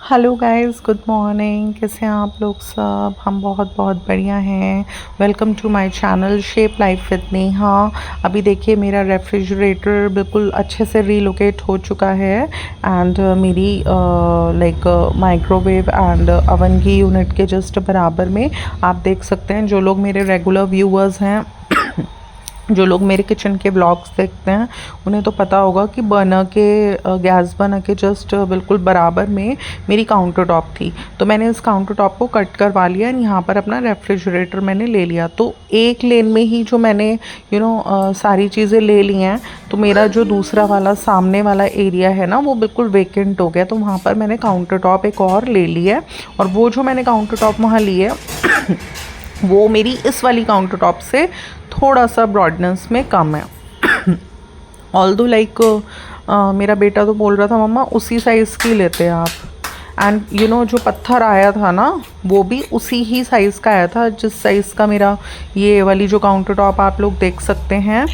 Hello guys, good morning. कैसे हैं आप लोग सब? हम बहुत बहुत बढ़िया हैं। Welcome to my channel shape life with Neha. अभी देखिए मेरा रेफ्रिजरेटर बिल्कुल अच्छे से रीलोकेट हो चुका है एंड मेरी माइक्रोवेव एंड अवन की यूनिट के जस्ट बराबर में आप देख सकते हैं। जो लोग मेरे रेगुलर व्यूअर्स हैं जो लोग मेरे किचन के ब्लॉग्स देखते हैं उन्हें तो पता होगा कि गैस बर्नर के जस्ट बिल्कुल बराबर में मेरी काउंटर टॉप थी। तो मैंने इस काउंटर टॉप को कट करवा लिया एंड यहाँ पर अपना रेफ्रिजरेटर मैंने ले लिया। तो एक लेन में ही जो मैंने सारी चीज़ें ले ली हैं, तो मेरा जो दूसरा वाला सामने वाला एरिया है ना वो बिल्कुल वेकेंट हो गया। तो वहाँ पर मैंने काउंटर टॉप एक और ले ली है और वो जो मैंने काउंटर टॉप वहाँ ली है वो मेरी इस वाली काउंटर टॉप से थोड़ा सा ब्रॉडनेस में कम है। ऑल्दो मेरा बेटा तो बोल रहा था मम्मा उसी साइज़ की लेते हैं आप। एंड जो पत्थर आया था ना वो भी उसी ही साइज़ का आया था जिस साइज़ का मेरा ये वाली जो काउंटर टॉप आप लोग देख सकते हैं,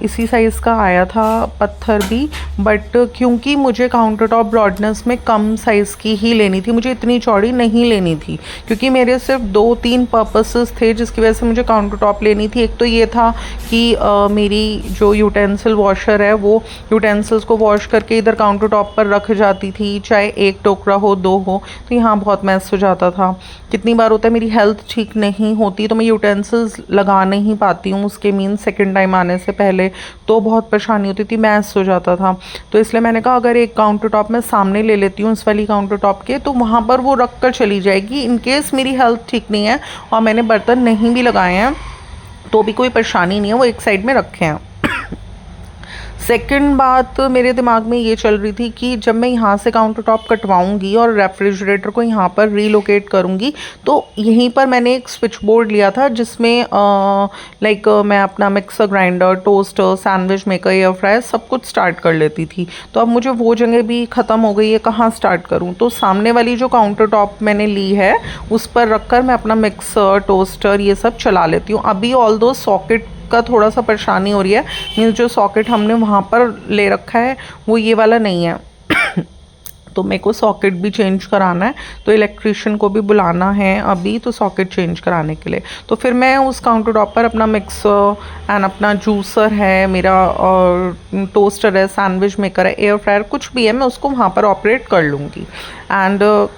इसी साइज़ का आया था पत्थर भी। बट क्योंकि मुझे काउंटर टॉप ब्रॉडनेस में कम साइज़ की ही लेनी थी, मुझे इतनी चौड़ी नहीं लेनी थी, क्योंकि मेरे सिर्फ 2-3 पर्पसेस थे जिसकी वजह से मुझे काउंटर टॉप लेनी थी। एक तो ये था कि मेरी जो यूटेंसिल वॉशर है वो यूटेंसिल्स को वॉश करके इधर काउंटर टॉप पर रख जाती थी, चाहे एक टोकरा हो 2 हो, तो यहाँ बहुत मैस हो जाता था। कितनी बार होता है मेरी हेल्थ ठीक नहीं होती तो मैं यूटेंसिल्स लगा नहीं पाती हूँ, उसके मीन सेकंड टाइम आने से पहले तो बहुत परेशानी होती थी, मैस हो जाता था। तो इसलिए मैंने कहा अगर एक काउंटर टॉप मैं सामने ले लेती हूँ इस वाली काउंटर टॉप के, तो वहाँ पर वो रख कर चली जाएगी। इन केस मेरी हेल्थ ठीक नहीं है और मैंने बर्तन नहीं भी लगाए हैं तो भी कोई परेशानी नहीं है, वो एक साइड में रखे हैं। सेकंड बात मेरे दिमाग में ये चल रही थी कि जब मैं यहाँ से काउंटर टॉप कटवाऊँगी और रेफ्रिजरेटर को यहाँ पर रीलोकेट करूँगी तो यहीं पर मैंने एक स्विच बोर्ड लिया था जिसमें मैं अपना mixer grinder, toaster, sandwich maker, air fryer सब कुछ स्टार्ट कर लेती थी। तो अब मुझे वो जगह भी ख़त्म हो गई है, कहाँ स्टार्ट करूँ? तो सामने वाली जो काउंटर टॉप मैंने ली है उस पर रख कर मैं अपना मिक्सर, टोस्टर ये सब चला लेती हूँ। अभी ऑल दो सॉकेट का थोड़ा सा परेशानी हो रही है, मीन्स जो सॉकेट हमने वहाँ पर ले रखा है वो ये वाला नहीं है तो मेरे को सॉकेट भी चेंज कराना है, तो इलेक्ट्रिशियन को भी बुलाना है अभी तो सॉकेट चेंज कराने के लिए। तो फिर मैं उस काउंटर टॉप पर अपना मिक्सर एंड अपना जूसर है मेरा और टोस्टर है, सैंडविच मेकर है, एयर फ्रायर कुछ भी है, मैं उसको वहाँ पर ऑपरेट कर लूँगी। एंड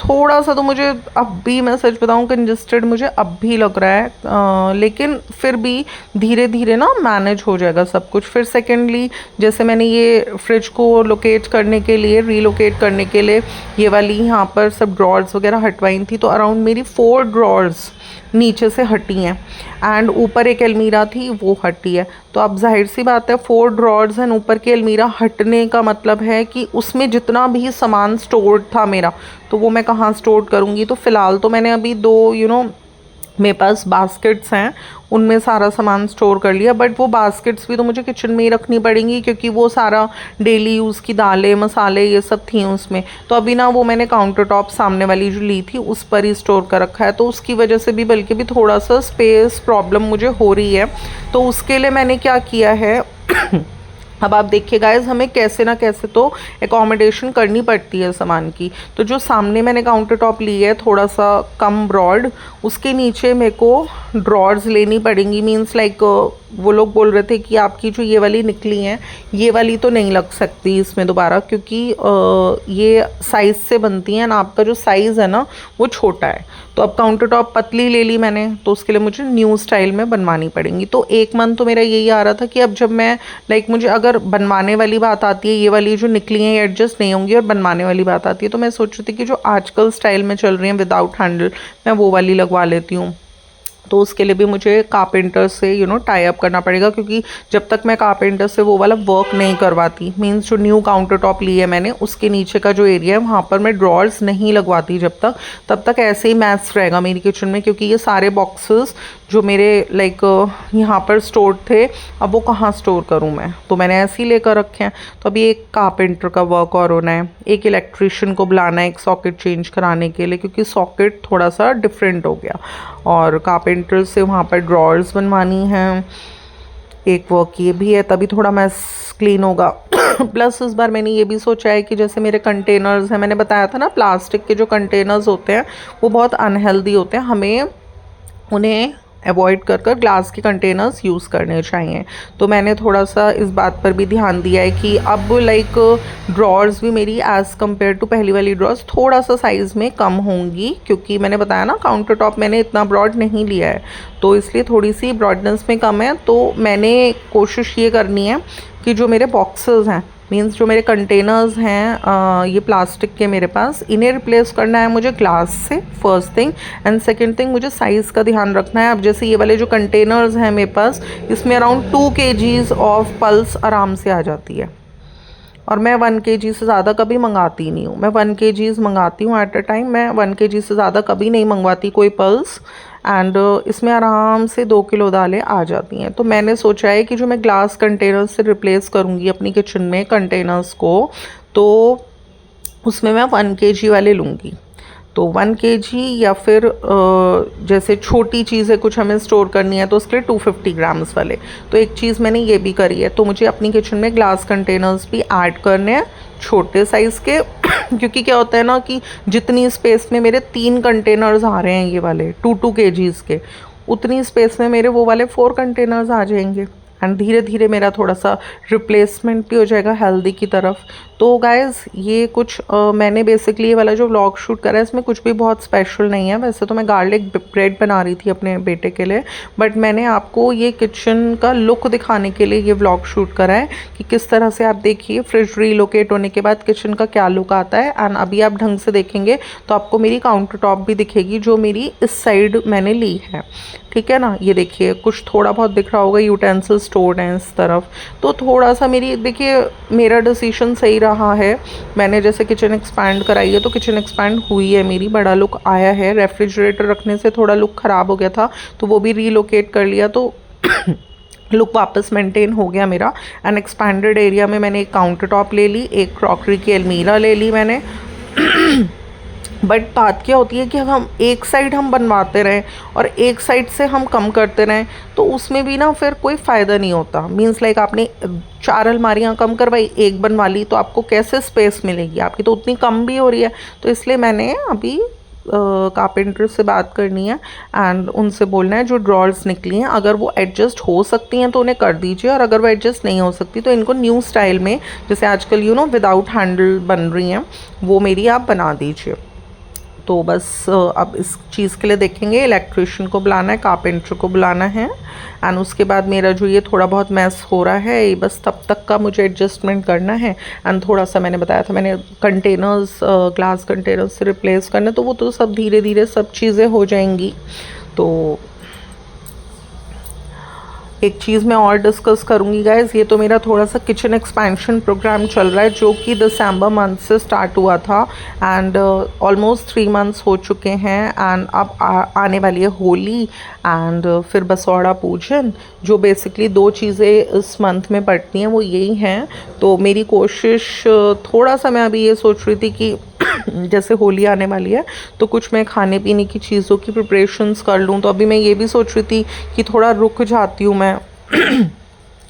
थोड़ा सा तो मुझे अब भी, मैं सच बताऊं, कंजस्टेड मुझे अब भी लग रहा है, लेकिन फिर भी धीरे धीरे ना मैनेज हो जाएगा सब कुछ। फिर सेकेंडली जैसे मैंने ये फ्रिज को लोकेट करने के लिए, रीलोकेट करने के लिए ये वाली यहाँ पर सब ड्रॉर्स वगैरह हटवाई थी, तो अराउंड मेरी 4 ड्रॉर्स नीचे से हटी हैं एंड ऊपर एक अलमीरा थी वो हटी है। तो अब जाहिर सी बात है 4 ड्रॉर्स एंड ऊपर की अलमीरा हटने का मतलब है कि उसमें जितना भी सामान स्टोर्ड था मेरा, तो वो मैं कहाँ स्टोर करूँगी? तो फ़िलहाल तो मैंने अभी 2 मेरे पास बास्केट्स हैं, उनमें सारा सामान स्टोर कर लिया। बट वो बास्केट्स भी तो मुझे किचन में ही रखनी पड़ेंगी क्योंकि वो सारा डेली यूज़ की दालें, मसाले ये सब थी उसमें। तो अभी ना वो मैंने काउंटर टॉप सामने वाली जो ली थी उस पर ही स्टोर कर रखा है, तो उसकी वजह से भी बल्कि भी थोड़ा सा स्पेस प्रॉब्लम मुझे हो रही है। तो उसके लिए मैंने क्या किया है अब आप देखिए गाइस, हमें कैसे ना कैसे तो एकोमोडेशन करनी पड़ती है सामान की। तो जो सामने मैंने काउंटर टॉप ली है थोड़ा सा कम ब्रॉड, उसके नीचे मेरे को ड्रॉर्स लेनी पड़ेंगी। मींस वो लोग बोल रहे थे कि आपकी जो ये वाली निकली हैं ये वाली तो नहीं लग सकती इसमें दोबारा, क्योंकि ये साइज़ से बनती हैं ना, आपका जो साइज़ है ना वो छोटा है। तो अब काउंटर टॉप पतली ले ली मैंने, तो उसके लिए मुझे न्यू स्टाइल में बनवानी पड़ेंगी। तो एक मन तो मेरा यही आ रहा था कि अब जब मैं मुझे अगर बनवाने वाली बात आती है, ये वाली जो निकली हैं ये एडजस्ट नहीं होंगी, और बनवाने वाली बात आती है तो मैं सोच रही थी कि जो आजकल स्टाइल में चल रही हैं विदाउट हैंडल, मैं वो वाली लगवा लेती हूँ। तो उसके लिए भी मुझे कारपेंटर से टाई अप करना पड़ेगा, क्योंकि जब तक मैं कारपेंटर से वो वाला वर्क नहीं करवाती, मींस जो न्यू काउंटर टॉप ली है मैंने उसके नीचे का जो एरिया है वहाँ पर मैं ड्रॉर्स नहीं लगवाती तब तक ऐसे ही मैस रहेगा मेरी किचन में। क्योंकि ये सारे बॉक्सेस जो मेरे यहाँ पर स्टोर थे, अब वो कहाँ स्टोर करूँ मैं, तो मैंने ऐसे ही लेकर रखे हैं। तो अभी एक कारपेंटर का वर्क और होना है, एक इलेक्ट्रिशियन को बुलाना है एक सॉकेट चेंज कराने के लिए, क्योंकि सॉकेट थोड़ा सा डिफरेंट हो गया, और कारपेंटर से वहाँ पर ड्रॉर्स बनवानी हैं, एक वर्क ये भी है, तभी थोड़ा मैस क्लीन होगा। प्लस इस बार मैंने ये भी सोचा है कि जैसे मेरे कंटेनर्स हैं, मैंने बताया था ना प्लास्टिक के जो कंटेनर्स होते हैं वो बहुत अनहेल्दी होते हैं, हमें उन्हें अवॉइड कर कर ग्लास के कंटेनर्स यूज़ करने चाहिए। तो मैंने थोड़ा सा इस बात पर भी ध्यान दिया है कि अब लाइक ड्रॉर्स भी मेरी एज़ कम्पेयर टू पहली वाली ड्रॉर्स थोड़ा सा साइज़ में कम होंगी, क्योंकि मैंने बताया ना काउंटर टॉप मैंने इतना ब्रॉड नहीं लिया है, तो इसलिए थोड़ी सी ब्रॉडनेस में कम है। तो मैंने कोशिश ये करनी है कि जो मेरे बॉक्सेस हैं, मीन्स जो मेरे कंटेनर्स हैं ये प्लास्टिक के मेरे पास, इन्हें रिप्लेस करना है मुझे ग्लास से, first thing. And second thing मुझे साइज़ का ध्यान रखना है। अब जैसे ये वाले जो कंटेनर्स हैं मेरे पास, इसमें अराउंड 2 kgs ऑफ पल्स आराम से आ जाती है, और मैं 1 kg से ज़्यादा कभी मंगाती नहीं हूँ। मैं 1 kgs मंगाती हूँ एट अ टाइम, मैं 1 kg से ज़्यादा कभी नहीं मंगवाती कोई पल्स। एंड इसमें आराम से 2 किलो दालें आ जाती हैं। तो मैंने सोचा है कि जो मैं ग्लास कंटेनर्स से रिप्लेस करूँगी अपनी किचन में कंटेनर्स को, तो उसमें मैं 1 kg वाले लूँगी। तो 1 kg या फिर जैसे छोटी चीज़ें कुछ हमें स्टोर करनी है तो उसके लिए 250 ग्राम्स वाले। तो एक चीज़ मैंने ये भी करी है, तो मुझे अपनी किचन में ग्लास कंटेनर्स भी ऐड करने हैं छोटे साइज़ के। क्योंकि क्या होता है ना कि जितनी स्पेस में मेरे 3 कंटेनर्स आ रहे हैं ये वाले 2 kgs के, उतनी स्पेस में मेरे वो वाले 4 कंटेनर्स आ जाएंगे। एंड धीरे धीरे मेरा थोड़ा सा रिप्लेसमेंट भी हो जाएगा हेल्दी की तरफ। तो गाइज़ ये कुछ मैंने बेसिकली ये वाला जो व्लॉग शूट करा है इसमें कुछ भी बहुत स्पेशल नहीं है। वैसे तो मैं गार्लिक ब्रेड बना रही थी अपने बेटे के लिए, बट मैंने आपको ये किचन का लुक दिखाने के लिए ये व्लॉग शूट करा है कि किस तरह से आप देखिए फ्रिज रीलोकेट होने के बाद किचन का क्या लुक आता है। एंड अभी आप ढंग से देखेंगे तो आपको मेरी काउंटर टॉप भी दिखेगी जो मेरी इस साइड मैंने ली है, ठीक है ना। ये देखिए कुछ थोड़ा बहुत दिख रहा होगा, यूटेंसिल स्टोर्ड हैं इस तरफ। तो थोड़ा सा मेरी देखिए मेरा डिसीजन सही रहा है। मैंने जैसे किचन एक्सपैंड कराई है तो किचन एक्सपैंड हुई है मेरी, बड़ा लुक आया है। रेफ्रिजरेटर रखने से थोड़ा लुक ख़राब हो गया था तो वो भी रीलोकेट कर लिया, तो लुक वापस मेंटेन हो गया मेरा। एंड एक्सपैंडेड एरिया में मैंने एक काउंटर टॉप ले ली, एक क्रॉकरी की अलमीरा ले ली मैंने। बट बात क्या होती है कि हम एक साइड हम बनवाते रहें और एक साइड से हम कम करते रहें तो उसमें भी ना फिर कोई फ़ायदा नहीं होता। मीन्स लाइक आपने 4 अलमारियाँ कम करवाई, एक बनवा ली, तो आपको कैसे स्पेस मिलेगी, आपकी तो उतनी कम भी हो रही है। तो इसलिए मैंने अभी कारपेंटर से बात करनी है एंड उनसे बोलना है जो ड्रॉर्स निकली हैं अगर वो एडजस्ट हो सकती हैं तो उन्हें कर दीजिए, और अगर वो एडजस्ट नहीं हो सकती तो इनको न्यू स्टाइल में जैसे आजकल विदाउट हैंडल बन रही हैं वो मेरी आप बना दीजिए। तो बस अब इस चीज़ के लिए देखेंगे, इलेक्ट्रिशियन को बुलाना है, कारपेंटर को बुलाना है। एंड उसके बाद मेरा जो ये थोड़ा बहुत मैस हो रहा है ये बस तब तक का मुझे एडजस्टमेंट करना है। एंड थोड़ा सा मैंने बताया था मैंने कंटेनर्स ग्लास कंटेनर्स से रिप्लेस करने, तो वो तो सब धीरे धीरे सब चीज़ें हो जाएंगी। तो एक चीज़ मैं और डिस्कस करूँगी गाइज़, ये तो मेरा थोड़ा सा किचन एक्सपेंशन प्रोग्राम चल रहा है जो कि दिसंबर मंथ से स्टार्ट हुआ था एंड ऑलमोस्ट 3 मंथ्स हो चुके हैं। एंड अब आने वाली है होली एंड फिर बसौड़ा पूजन, जो बेसिकली 2 चीज़ें इस मंथ में पड़ती हैं वो यही हैं। तो मेरी कोशिश थोड़ा सा मैं अभी ये सोच रही थी कि जैसे होली आने वाली है तो कुछ मैं खाने पीने की चीज़ों की प्रिपरेशंस कर लूँ। तो अभी मैं ये भी सोच रही थी कि थोड़ा रुक जाती हूँ मैं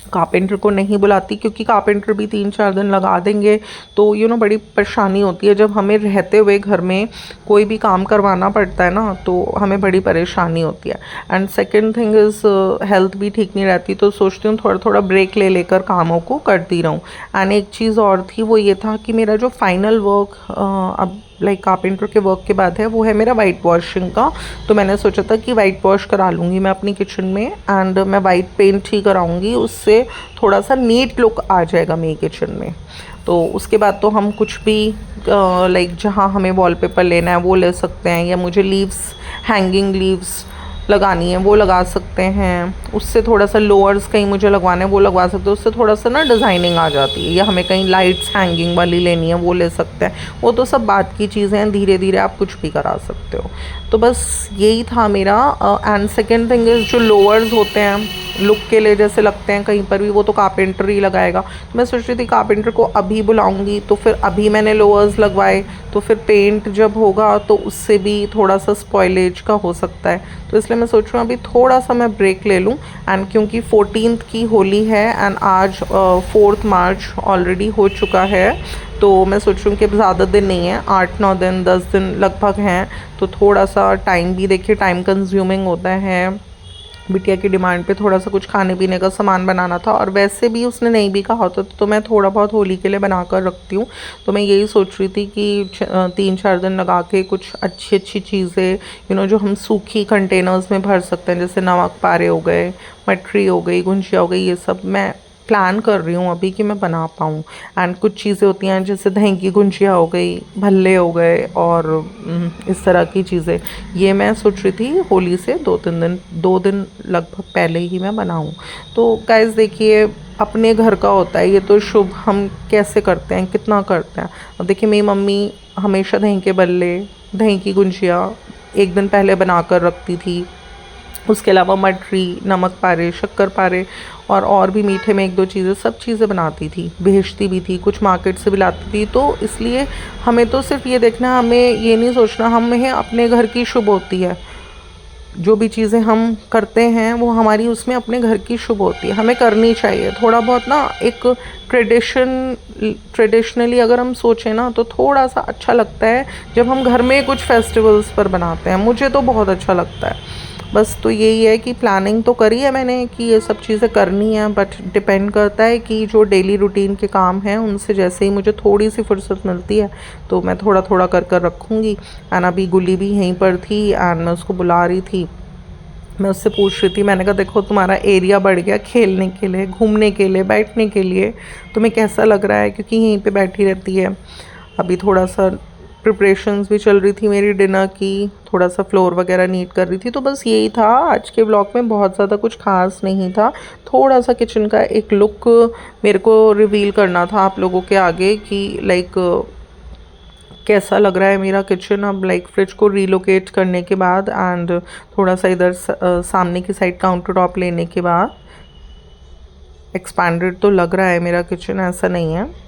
कारपेंटर को नहीं बुलाती, क्योंकि कारपेंटर भी 3-4 दिन लगा देंगे तो बड़ी परेशानी होती है। जब हमें रहते हुए घर में कोई भी काम करवाना पड़ता है ना तो हमें बड़ी परेशानी होती है। And second thing is health भी ठीक नहीं रहती, तो सोचती हूँ थोड़ा थोड़ा ब्रेक ले लेकर कामों को करती रहूँ। एंड एक चीज़ और थी वो ये था कि मेरा जो फाइनल वर्क अब लाइक कारपेंटर के वर्क के बाद है वो है मेरा वाइट वॉशिंग का। तो मैंने सोचा था कि वाइट वॉश करा लूँगी मैं अपनी किचन में एंड मैं वाइट पेंट ही कराऊँगी, उससे थोड़ा सा नीट लुक आ जाएगा मेरी किचन में। तो उसके बाद तो हम कुछ भी लाइक जहाँ हमें वॉलपेपर लेना है वो ले सकते हैं, या मुझे लीव्स हैंगिंग लीव्स लगानी है वो लगा सकते हैं, उससे थोड़ा सा लोअर्स कहीं मुझे लगवाना है वो लगवा सकते हैं, उससे थोड़ा सा ना डिज़ाइनिंग आ जाती है। या हमें कहीं लाइट्स हैंगिंग वाली लेनी है वो ले सकते हैं, वो तो सब बात की चीज़ें हैं, धीरे धीरे आप कुछ भी करा सकते हो। तो बस यही था मेरा। एंड सेकेंड थिंग इज़ जो लोअर्स होते हैं लुक के लिए जैसे लगते हैं कहीं पर भी, वो तो कारपेंटर ही लगाएगा। तो मैं सोच रही थी कारपेंटर को अभी बुलाऊंगी, तो फिर अभी मैंने लोअर्स लगवाए तो फिर पेंट जब होगा तो उससे भी थोड़ा सा स्पॉइलेज का हो सकता है, तो इसलिए इसलिए मैं सोच रही हूँ अभी थोड़ा सा मैं ब्रेक ले लूँ। एंड क्योंकि 14th की होली है एंड आज 4 मार्च ऑलरेडी हो चुका है, तो मैं सोच रही हूँ कि अब ज़्यादा दिन नहीं है, 8-9 दिन 10 दिन लगभग हैं, तो थोड़ा सा टाइम भी देखिए टाइम कंज्यूमिंग होता है। बिटिया की डिमांड पे थोड़ा सा कुछ खाने पीने का सामान बनाना था, और वैसे भी उसने नहीं भी कहा होता तो मैं थोड़ा बहुत होली के लिए बना कर रखती हूँ। तो मैं यही सोच रही थी कि 3-4 दिन लगा के कुछ अच्छी अच्छी चीज़ें जो हम सूखी कंटेनर्स में भर सकते हैं, जैसे नमक पारे हो गए, मठरी हो गई, गुंजिया हो गई, ये सब मैं प्लान कर रही हूँ अभी कि मैं बना पाऊँ। एंड कुछ चीज़ें होती हैं जैसे दही की गुंजिया हो गई, भल्ले हो गए, और इस तरह की चीज़ें ये मैं सोच रही थी होली से 2 दिन लगभग पहले ही मैं बनाऊँ। तो गाइस देखिए अपने घर का होता है ये, तो शुभ हम कैसे करते हैं, कितना करते हैं। अब देखिए मेरी मम्मी हमेशा दही के भल्ले, दही की गुंजिया एक दिन पहले बना कर रखती थी। उसके अलावा मठरी, नमक पारे, शक्कर पारे, और भी मीठे में 1-2 चीज़ें, सब चीज़ें बनाती थी, भेजती भी थी, कुछ मार्केट से भी लाती थी। तो इसलिए हमें तो सिर्फ ये देखना, हमें ये नहीं सोचना हमें अपने घर की शुभ होती है। जो भी चीज़ें हम करते हैं वो हमारी उसमें अपने घर की शुभ होती है, हमें करनी चाहिए। थोड़ा बहुत ना एक ट्रेडिशनली अगर हम सोचें ना तो थोड़ा सा अच्छा लगता है जब हम घर में कुछ फेस्टिवल्स पर बनाते हैं, मुझे तो बहुत अच्छा लगता है। बस तो यही है कि प्लानिंग तो करी है मैंने कि ये सब चीज़ें करनी है, बट डिपेंड करता है कि जो डेली रूटीन के काम हैं उनसे जैसे ही मुझे थोड़ी सी फुर्सत मिलती है तो मैं थोड़ा थोड़ा कर कर रखूँगी। एंड अभी गुली भी यहीं पर थी एंड मैं उसको बुला रही थी, मैं उससे पूछ रही थी, मैंने कहा देखो तुम्हारा एरिया बढ़ गया खेलने के लिए, घूमने के लिए, बैठने के लिए, तुम्हें कैसा लग रहा है, क्योंकि यहीं पे बैठी रहती है। अभी थोड़ा सा प्रिपरेशंस भी चल रही थी मेरी डिनर की, थोड़ा सा फ्लोर वगैरह नीट कर रही थी। तो बस यही था आज के व्लॉग में, बहुत ज़्यादा कुछ खास नहीं था। थोड़ा सा किचन का एक लुक मेरे को रिवील करना था आप लोगों के आगे कि लाइक कैसा लग रहा है मेरा किचन अब, लाइक फ्रिज को रीलोकेट करने के बाद एंड थोड़ा सा इधर सामने की साइड काउंटर टॉप लेने के बाद एक्सपैंडेड तो लग रहा है मेरा किचन, ऐसा नहीं है।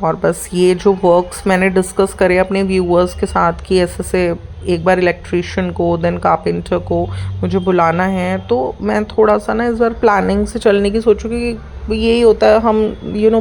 और बस ये जो वर्क्स मैंने डिस्कस करे अपने व्यूअर्स के साथ कि ऐसे से एक बार इलेक्ट्रिशियन को देन कारपेंटर को मुझे बुलाना है, तो मैं थोड़ा सा ना इस बार प्लानिंग से चलने की सोचूंगी कि यही होता है हम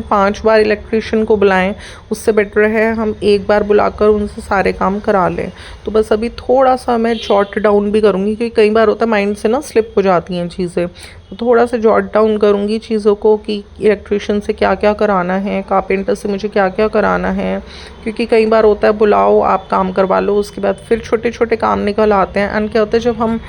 5 बार इलेक्ट्रिशियन को बुलाएं, उससे बेटर है हम एक बार बुलाकर उनसे सारे काम करा लें। तो बस अभी थोड़ा सा मैं जॉट डाउन भी करूँगी क्योंकि कई बार होता है माइंड से ना स्लिप हो जाती हैं चीज़ें, तो थोड़ा सा जॉट डाउन करूँगी चीज़ों को कि इलेक्ट्रिशियन से क्या क्या कराना है, कारपेंटर से मुझे क्या क्या कराना है, क्योंकि कई बार होता है बुलाओ आप काम करवा लो, उसके बाद फिर छोटे छोटे काम निकल आते हैं। एंड क्या होता है जब हम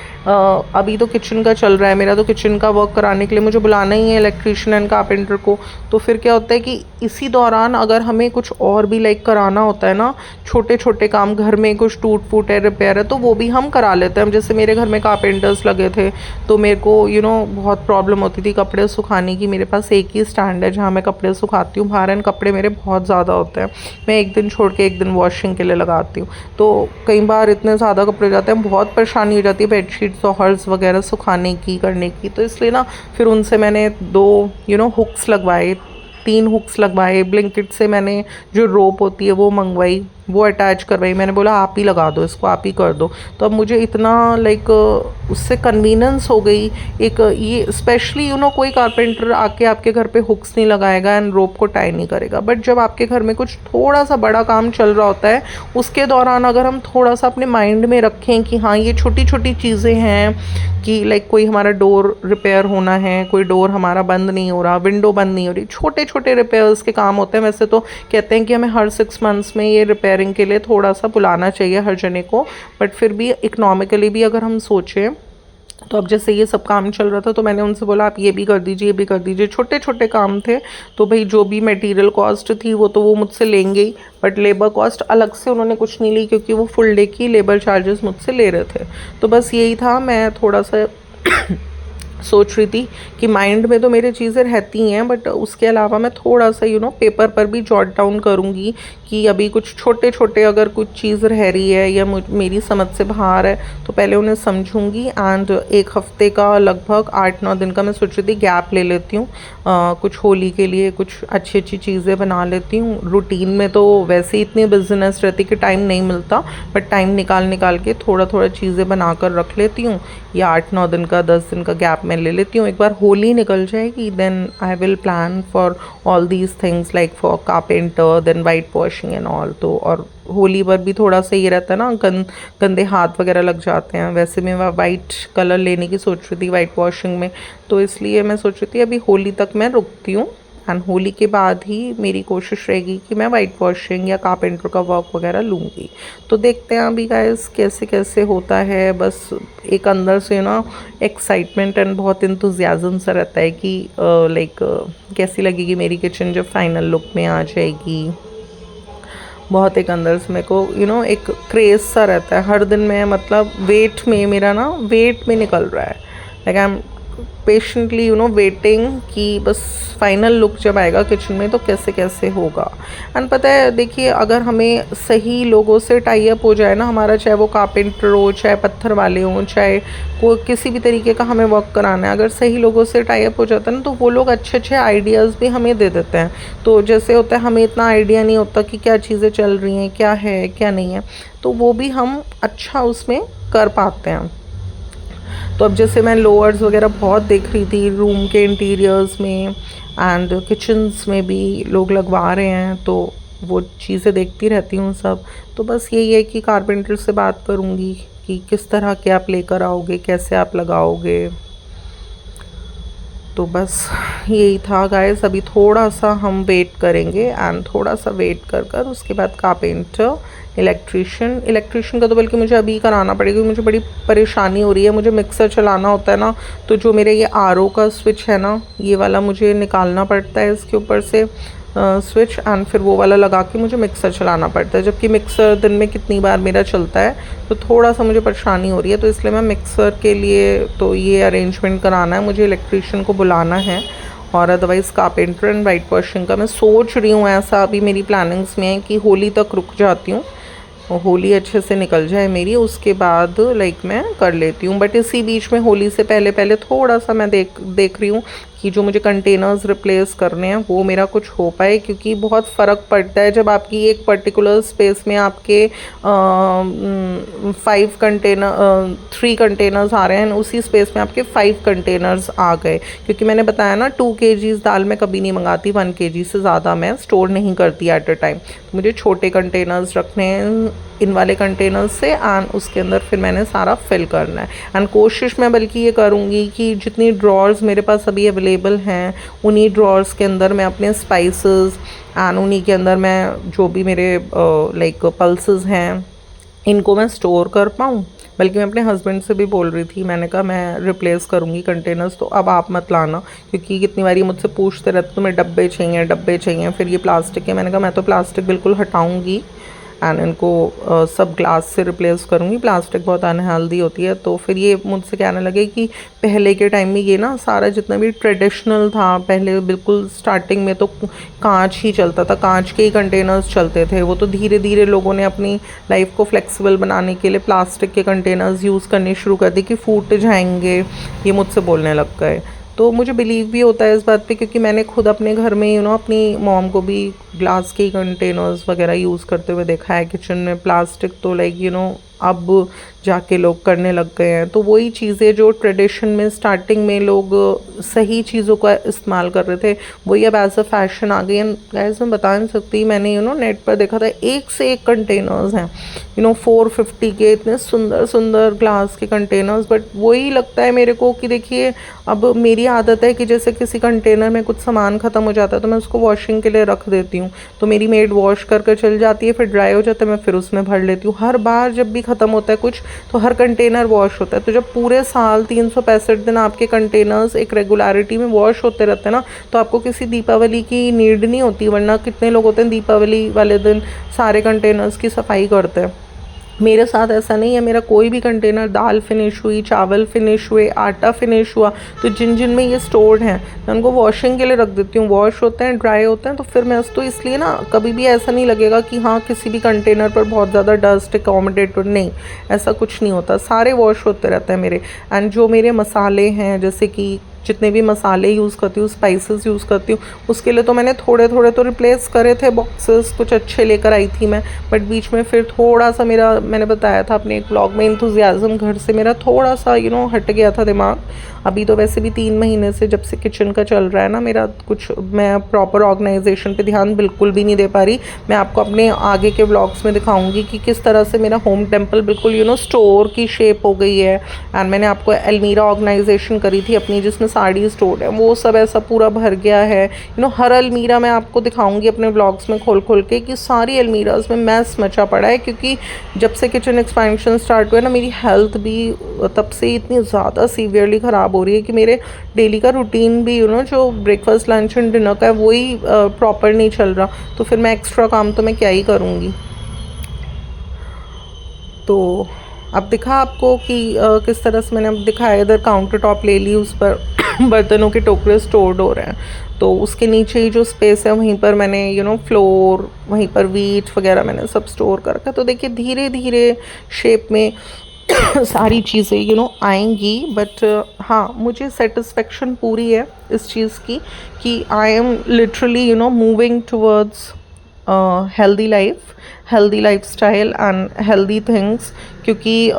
अभी तो किचन का चल रहा है मेरा, तो किचन का वर्क कराने के लिए मुझे बुलाना ही है इलेक्ट्रिशियन एंड कारपेंटर को, तो फिर क्या होता है कि इसी दौरान अगर हमें कुछ और भी लाइक कराना होता है ना, छोटे छोटे काम घर में कुछ टूट फूट है, रिपेयर है, तो वो भी हम करा लेते हैं। जैसे मेरे घर में कारपेंटर्स लगे थे तो मेरे को बहुत प्रॉब्लम होती थी कपड़े सुखाने की। मेरे पास एक ही स्टैंड है जहाँ मैं कपड़े सुखाती हूँ बाहर, एंड कपड़े मेरे बहुत ज़्यादा होते हैं, मैं एक दिन छोड़ के एक दिन वॉशिंग के लिए लगाती हूँ, तो कई बार इतने ज़्यादा कपड़े जाते हैं, बहुत परेशानी हो जाती है बेडशीट सॉहर्स वगैरह सुखाने की करने की। तो इसलिए ना फिर उनसे मैंने 2 हुक्स लगवाए, 3 हुक्स लगवाए, ब्लिंकिट से मैंने जो रोप होती है वो मंगवाई, वो अटैच करवाई, मैंने बोला आप ही लगा दो इसको, आप ही कर दो। तो अब मुझे इतना लाइक उससे कन्वीनियंस हो गई एक, ये स्पेशली कोई कारपेंटर आके आपके घर पे हुक्स नहीं लगाएगा एंड रोप को टाई नहीं करेगा, बट जब आपके घर में कुछ थोड़ा सा बड़ा काम चल रहा होता है उसके दौरान अगर हम थोड़ा सा अपने माइंड में रखें कि हाँ ये छोटी छोटी चीज़ें हैं कि लाइक कोई हमारा डोर रिपेयर होना है, कोई डोर हमारा बंद नहीं हो रहा, विंडो बंद नहीं हो रही, छोटे छोटे रिपेयर्स के काम होते हैं। वैसे तो कहते हैं कि हमें हर 6 मंथ्स में ये रिपेयरिंग के लिए थोड़ा सा बुलाना चाहिए हर जने को, बट फिर भी इकोनॉमिकली भी अगर हम सोचें तो अब जैसे ये सब काम चल रहा था तो मैंने उनसे बोला आप ये भी कर दीजिए, ये भी कर दीजिए, छोटे छोटे काम थे। तो भाई जो भी मटेरियल कॉस्ट थी वो तो वो मुझसे लेंगे ही, बट लेबर कॉस्ट अलग से उन्होंने कुछ नहीं ली क्योंकि वो फुल डे की लेबर चार्जेस मुझसे ले रहे थे। तो बस यही था, मैं थोड़ा सा सोच रही थी कि माइंड में तो मेरे चीज़ें रहती हैं, बट उसके अलावा मैं थोड़ा सा पेपर पर भी जॉट डाउन करूँगी कि अभी कुछ छोटे छोटे अगर कुछ चीज़ रह रही है या मेरी समझ से बाहर है तो पहले उन्हें समझूंगी। एंड एक हफ्ते का लगभग 8-9 दिन का मैं सोच रही थी गैप ले लेती हूँ, कुछ होली के लिए कुछ अच्छी अच्छी चीज़ें बना लेती हूँ। रूटीन में तो वैसे ही इतनी बिजनेस रहती कि टाइम नहीं मिलता, बट टाइम निकाल निकाल के थोड़ा थोड़ा चीज़ें बना कर रख लेती हूँ। या 8-9 दिन का 10 दिन का गैप मैं ले लेती हूँ। एक बार होली निकल जाएगी then I will plan for all these things like for carpenter then white washing and all. तो और होली पर भी थोड़ा सा ये रहता है ना, गंदे हाथ वगैरह लग जाते हैं। वैसे मैं वाइट कलर लेने की सोच रही थी वाइट वॉशिंग में, तो इसलिए मैं सोच रही थी अभी होली तक मैं रुकती हूँ। एंड होली के बाद ही मेरी कोशिश रहेगी कि मैं वाइट वॉशिंग या कारपेंटर का वर्क वगैरह लूँगी। तो देखते हैं अभी गाइस कैसे कैसे होता है। बस एक अंदर से ना एक्साइटमेंट एंड बहुत इंतुजियाज्म सा रहता है कि लाइक कैसी लगेगी मेरी किचन जब फाइनल लुक में आ जाएगी। बहुत एक अंदर से मेरे को एक क्रेज़ सा रहता है हर दिन में, मतलब वेट में मेरा ना वेट में निकल रहा है। Like I am patiently waiting कि बस फाइनल लुक जब आएगा किचन में तो कैसे कैसे होगा। एंड पता है देखिए, अगर हमें सही लोगों से टाई अप हो जाए ना हमारा, चाहे वो कारपेंटर हो, चाहे पत्थर वाले हों, चाहे कोई किसी भी तरीके का हमें वर्क कराना है, अगर सही लोगों से टाई अप हो जाता है ना तो वो लोग अच्छे अच्छे आइडियाज़ भी हमें दे देते हैं। तो जैसे होता है हमें इतना आइडिया नहीं होता कि क्या चीज़ें चल रही हैं, क्या है क्या नहीं है, तो वो भी हम अच्छा उसमें कर पाते हैं। तो अब जैसे मैं लोअर्स वगैरह बहुत देख रही थी रूम के इंटीरियर्स में एंड किचन्स में भी लोग लगवा रहे हैं, तो वो चीज़ें देखती रहती हूँ सब। तो बस यही है कि कारपेंटर से बात करूँगी कि किस तरह के आप लेकर आओगे, कैसे आप लगाओगे। तो बस यही था गाइस। अभी थोड़ा सा हम वेट करेंगे एंड थोड़ा सा वेट कर कर उसके बाद कारपेंटर, इलेक्ट्रिशियन का तो बल्कि मुझे अभी कराना पड़ेगा क्योंकि मुझे बड़ी परेशानी हो रही है। मुझे मिक्सर चलाना होता है ना, तो जो मेरे ये आरओ का स्विच है ना, ये वाला मुझे निकालना पड़ता है इसके ऊपर से स्विच, एंड फिर वो वाला लगा के मुझे मिक्सर चलाना पड़ता है। जबकि मिक्सर दिन में कितनी बार मेरा चलता है, तो थोड़ा सा मुझे परेशानी हो रही है। तो इसलिए मैं मिक्सर के लिए तो ये अरेंजमेंट कराना है, मुझे इलेक्ट्रिशियन को बुलाना है। और otherwise carpenter and white washing का मैं सोच रही हूँ, ऐसा अभी मेरी प्लानिंग्स में है कि होली तक रुक जाती हूँ और होली अच्छे से निकल जाए मेरी, उसके बाद लाइक मैं कर लेती हूँ। बट इसी बीच में होली से पहले पहले थोड़ा सा मैं देख रही हूँ कि जो मुझे कंटेनर्स रिप्लेस करने हैं वो मेरा कुछ हो पाए, क्योंकि बहुत फ़र्क पड़ता है जब आपकी एक पर्टिकुलर स्पेस में आपके 3 कंटेनर्स आ रहे हैं, उसी स्पेस में आपके 5 कंटेनर्स आ गए। क्योंकि मैंने बताया ना 2 kgs दाल मैं कभी नहीं मंगाती, 1 kg से ज़्यादा मैं स्टोर नहीं करती एट अ टाइम। मुझे छोटे कंटेनर्स रखने हैं इन वाले कंटेनर्स से, एंड उसके अंदर फिर मैंने सारा फिल करना है। एंड कोशिश मैं बल्कि ये करूँगी कि जितनी ड्रॉर्स मेरे पास अभी अवेलेबल हैं उन्हीं ड्रॉर्स के अंदर मैं अपने स्पाइसेस एंड उन्हीं के अंदर मैं जो भी मेरे लाइक पल्सेस हैं इनको मैं स्टोर कर पाऊँ। बल्कि मैं अपने हस्बैंड से भी बोल रही थी, मैंने कहा मैं रिप्लेस करूँगी कंटेनर्स, तो अब आप मत लाना, क्योंकि कितनी बारी मुझसे पूछते रहते तुम्हें डब्बे चाहिए, फिर ये प्लास्टिक है। मैंने कहा मैं तो प्लास्टिक बिल्कुल हटाऊँगी एंड इनको सब ग्लास से रिप्लेस करूँगी, प्लास्टिक बहुत अनहेल्दी होती है। तो फिर ये मुझसे कहने लगे कि पहले के टाइम में ये ना सारा जितना भी ट्रेडिशनल था, पहले बिल्कुल स्टार्टिंग में तो कांच ही चलता था, कांच के ही कंटेनर्स चलते थे। वो तो धीरे धीरे लोगों ने अपनी लाइफ को फ्लेक्सिबल बनाने के लिए प्लास्टिक के कंटेनर्स यूज़ करने शुरू कर दी कि फूट जाएंगे, ये मुझसे बोलने लग गए। तो मुझे बिलीव भी होता है इस बात पे, क्योंकि मैंने खुद अपने घर में अपनी मॉम को भी ग्लास के कंटेनर्स वगैरह यूज़ करते हुए देखा है किचन में। प्लास्टिक तो लाइक अब जाके लोग करने लग गए हैं। तो वही चीज़ें जो ट्रेडिशन में स्टार्टिंग में लोग सही चीज़ों का इस्तेमाल कर रहे थे, वही अब एज अ फैशन आ गई है। गाइस मैं बता नहीं सकती, मैंने नेट पर देखा था एक से एक कंटेनर्स हैं 450 के, इतने सुंदर सुंदर ग्लास के कंटेनर्स। बट वही लगता है मेरे को कि देखिए अब मेरी आदत है कि जैसे किसी कंटेनर में कुछ सामान ख़त्म हो जाता है तो मैं उसको वॉशिंग के लिए रख देती हूँ, तो मेरी मेड वॉश कर चल जाती है, फिर ड्राई हो जाता है, मैं फिर उसमें भर लेती हूँ। हर बार जब भी ख़त्म होता है कुछ तो हर कंटेनर वॉश होता है। तो जब पूरे साल 365 दिन आपके कंटेनर्स एक रेगुलरिटी में वॉश होते रहते हैं ना, तो आपको किसी दीपावली की नीड नहीं होती। वरना कितने लोग होते हैं दीपावली वाले दिन सारे कंटेनर्स की सफाई करते हैं, मेरे साथ ऐसा नहीं है, मेरा कोई भी कंटेनर, दाल फिनिश हुई, चावल फिनिश हुए, आटा फिनिश हुआ, तो जिन जिन में ये स्टोर्ड हैं मैं उनको वॉशिंग के लिए रख देती हूँ। वॉश होते हैं, ड्राई होते हैं, तो फिर मैं तो इसलिए ना कभी भी ऐसा नहीं लगेगा कि हाँ किसी भी कंटेनर पर बहुत ज़्यादा डस्ट एकोमोडेट, नहीं, ऐसा कुछ नहीं होता, सारे वॉश होते रहते हैं मेरे। एंड जो मेरे मसाले हैं, जैसे कि जितने भी मसाले यूज़ करती हूँ, स्पाइसेस यूज़ करती हूँ, उसके लिए तो मैंने थोड़े थोड़े तो रिप्लेस करे थे बॉक्सेस, कुछ अच्छे लेकर आई थी मैं, बट बीच में फिर थोड़ा सा मेरा, मैंने बताया था अपने एक ब्लॉग में, इंथुजियाज़म घर से मेरा थोड़ा सा हट गया था दिमाग। अभी तो वैसे भी 3 महीने से जब से किचन का चल रहा है ना मेरा, कुछ मैं प्रॉपर ऑर्गेनाइजेशन पे ध्यान बिल्कुल भी नहीं दे पा रही। मैं आपको अपने आगे के व्लॉग्स में दिखाऊंगी कि किस तरह से मेरा होम टेम्पल बिल्कुल स्टोर की शेप हो गई है। एंड मैंने आपको अलमीरा ऑर्गेनाइजेशन करी थी अपनी, जिसमें साड़ी स्टोर है, वो सब ऐसा पूरा भर गया है। हर अलमीरा मैं आपको दिखाऊंगी अपने ब्लॉग्स में खोल खोल के कि सारी अलमीराज में मैस मचा पड़ा है, क्योंकि जब से किचन एक्सपेंशन स्टार्ट हुआ ना, मेरी हेल्थ भी तब से इतनी ज़्यादा सीवियरली ख़राब हो रही है कि मेरे डेली का रूटीन भी जो ब्रेकफास्ट लंच एंड डिनर का है वही प्रॉपर नहीं चल रहा। तो फिर मैं एक्स्ट्रा काम तो मैं क्या ही करूँगी। तो अब दिखा आपको कि किस तरह से मैंने अब दिखाया, इधर काउंटर टॉप ले ली, उस पर बर्तनों के टोकरे स्टोर्ड हो रहे हैं, तो उसके नीचे ही जो स्पेस है वहीं पर मैंने फ्लोर, वहीं पर वीट वगैरह मैंने सब स्टोर कर रखा। तो देखिए धीरे धीरे शेप में सारी चीज़ें आएंगी, बट हाँ मुझे सेटिस्फेक्शन पूरी है इस चीज़ की कि I am literally moving towards healthy life style and healthy things. क्योंकि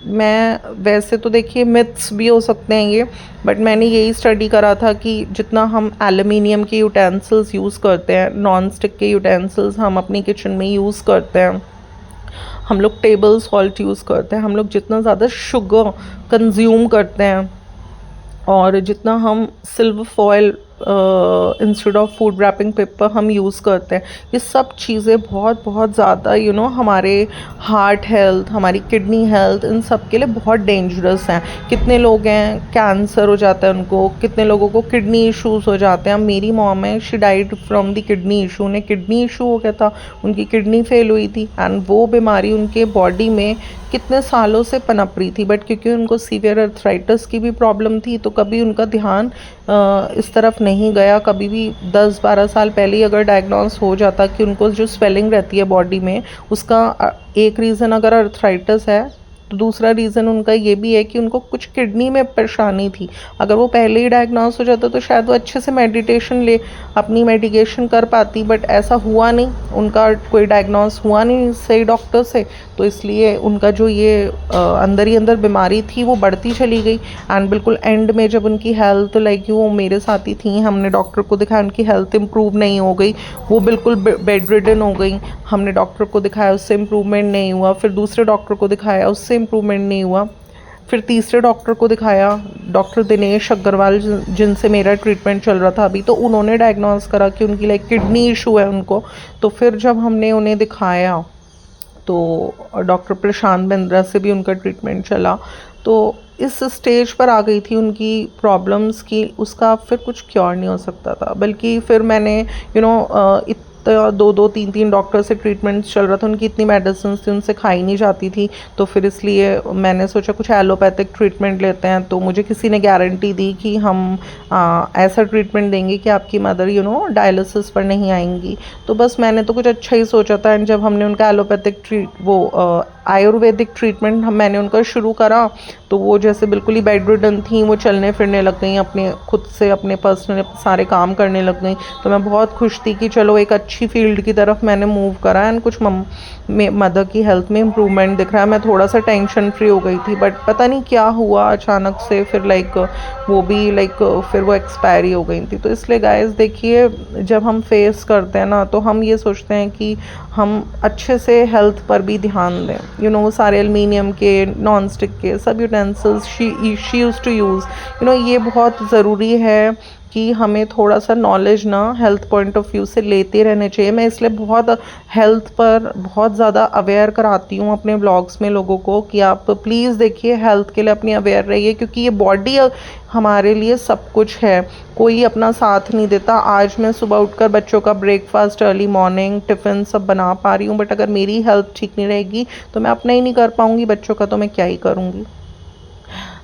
मैं वैसे तो देखिए मिथ्स भी हो सकते हैं ये, बट मैंने यही स्टडी करा था कि जितना हम एल्युमिनियम के यूटेंसिल्स यूज़ करते हैं, नॉन स्टिक के यूटेंसिल्स हम अपनी किचन में यूज़ करते हैं, हम लोग टेबल सॉल्ट यूज़ करते हैं, हम लोग जितना ज़्यादा शुगर कंज्यूम करते हैं, और जितना हम silver foil instead of food wrapping paper हम यूज़ करते हैं, ये सब चीज़ें बहुत बहुत ज़्यादा हमारे हार्ट हेल्थ, हमारी किडनी हेल्थ, इन सब के लिए बहुत डेंजरस हैं। कितने लोग हैं कैंसर हो जाता है उनको, कितने लोगों को किडनी इश्यूज़ हो जाते हैं। मेरी मॉम है, she died from the kidney issue, उन्हें किडनी इशू हो गया था, उनकी किडनी फेल हुई थी, एंड वो बीमारी उनके बॉडी में कितने सालों से पनप रही थी, बट क्योंकि उनको सीवियर अर्थराइटिस की भी प्रॉब्लम थी तो कभी उनका ध्यान इस तरफ नहीं गया। कभी भी 10-12 साल पहले ही अगर डायग्नोस हो जाता कि उनको जो स्वेलिंग रहती है बॉडी में, उसका एक रीज़न अगर अर्थराइटिस है, तो दूसरा रीज़न उनका ये भी है कि उनको कुछ किडनी में परेशानी थी। अगर वो पहले ही डायग्नोस हो जाता तो शायद वो अच्छे से मेडिटेशन ले, अपनी मेडिकेशन कर पाती, बट ऐसा हुआ नहीं, उनका कोई डायग्नोस हुआ नहीं सही डॉक्टर से, तो इसलिए उनका जो ये अंदर ही अंदर बीमारी थी वो बढ़ती चली गई। एंड बिल्कुल एंड में जब उनकी हेल्थ वो मेरे साथ ही थी, हमने डॉक्टर को दिखाया, उनकी हेल्थ इम्प्रूव नहीं हो गई, वो बिल्कुल बेड रिडन हो गई। हमने डॉक्टर को दिखाया, उससे इम्प्रूवमेंट नहीं हुआ, फिर दूसरे डॉक्टर को दिखाया, उससे इम्प्रूवमेंट नहीं हुआ, फिर तीसरे डॉक्टर को दिखाया, डॉक्टर दिनेश अग्रवाल, जिनसे मेरा ट्रीटमेंट चल रहा था अभी, तो उन्होंने डायग्नोस करा कि उनकी किडनी इशू है उनको। तो फिर जब हमने उन्हें दिखाया तो डॉक्टर प्रशांत बिंद्रा से भी उनका ट्रीटमेंट चला, तो इस स्टेज पर आ गई थी उनकी प्रॉब्लम्स की, उसका फिर कुछ क्योर नहीं हो सकता था। बल्कि फिर मैंने इतना 2-3 डॉक्टर से ट्रीटमेंट चल रहा था, उनकी इतनी मेडिसिन थी, उनसे खाई नहीं जाती थी, तो फिर इसलिए मैंने सोचा कुछ एलोपैथिक ट्रीटमेंट लेते हैं। तो मुझे किसी ने गारंटी दी कि हम ऐसा ट्रीटमेंट देंगे कि आपकी मदर डायलिसिस पर नहीं आएंगी। तो बस मैंने तो कुछ अच्छा ही सोचा था, एंड जब हमने उनका एलोपैथिक आयुर्वेदिक ट्रीटमेंट मैंने उनका शुरू करा, तो वो जैसे बिल्कुल ही बेड रिडन थी, वो चलने फिरने लग गई, अपने खुद से अपने पर्सनल सारे काम करने लग गई। तो मैं बहुत खुश थी कि चलो एक अच्छी फील्ड की तरफ मैंने मूव करा, एंड कुछ मदर की हेल्थ में इम्प्रूवमेंट दिख रहा है। मैं थोड़ा सा टेंशन फ्री हो गई थी, बट पता नहीं क्या हुआ अचानक से, फिर वो भी फिर वो एक्सपायरी हो गई थी। तो इसलिए गाइस देखिए, जब हम फेस करते हैं ना, तो हम ये सोचते हैं कि हम अच्छे से हेल्थ पर भी ध्यान दें। वो सारे एल्युमिनियम के, नॉन स्टिक के सब utensils she use to use, ये बहुत ज़रूरी है कि हमें थोड़ा सा नॉलेज ना हेल्थ पॉइंट ऑफ व्यू से लेते रहने चाहिए। मैं इसलिए बहुत हेल्थ पर बहुत ज़्यादा अवेयर कराती हूँ अपने ब्लॉग्स में लोगों को कि आप प्लीज़ देखिए, हेल्थ के लिए अपनी अवेयर रहिए, क्योंकि ये बॉडी हमारे लिए सब कुछ है, कोई अपना साथ नहीं देता। आज मैं सुबह उठकर बच्चों का ब्रेकफास्ट, अर्ली मॉर्निंग टिफ़िन सब बना पा रही हूँ, बट अगर मेरी हेल्थ ठीक नहीं रहेगी तो मैं अपना ही नहीं कर पाऊँगी, बच्चों का तो मैं क्या ही करूँगी।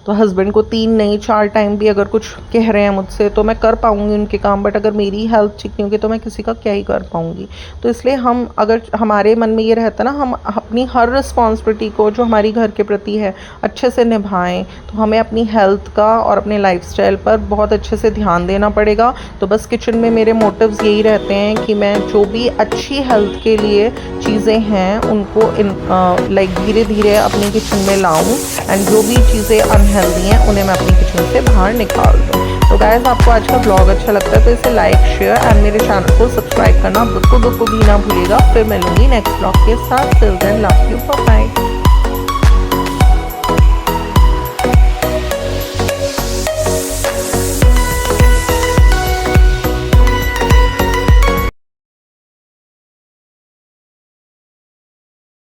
तो हस्बैंड को 3 नहीं 4 टाइम भी अगर कुछ कह रहे हैं मुझसे तो मैं कर पाऊँगी उनके काम, बट अगर मेरी हेल्थ ठीक नहीं होगी तो मैं किसी का क्या ही कर पाऊँगी। तो इसलिए हम, अगर हमारे मन में ये रहता ना, हम अपनी हर रिस्पॉन्सिबिलिटी को जो हमारी घर के प्रति है अच्छे से निभाएं, तो हमें अपनी हेल्थ का और अपने लाइफस्टाइल पर बहुत अच्छे से ध्यान देना पड़ेगा। तो बस किचन में मेरे मोटिव्स यही रहते हैं कि मैं जो भी अच्छी हेल्थ के लिए चीज़ें हैं उनको लाइक धीरे धीरे अपने किचन में लाऊं, एंड जो भी चीज़ें अनहेल्दी हैं उन्हें मैं अपनी किचन से बाहर निकाल दूँ। तो गाइस, आपको आज का ब्लॉग अच्छा लगता है तो इसे लाइक, शेयर एंड मेरे चैनल को सब्सक्राइब करना बिल्कुल भी ना भूलिएगा। फिर मिलूंगी नेक्स्ट ब्लॉग के साथ। Till then, love you, bye bye.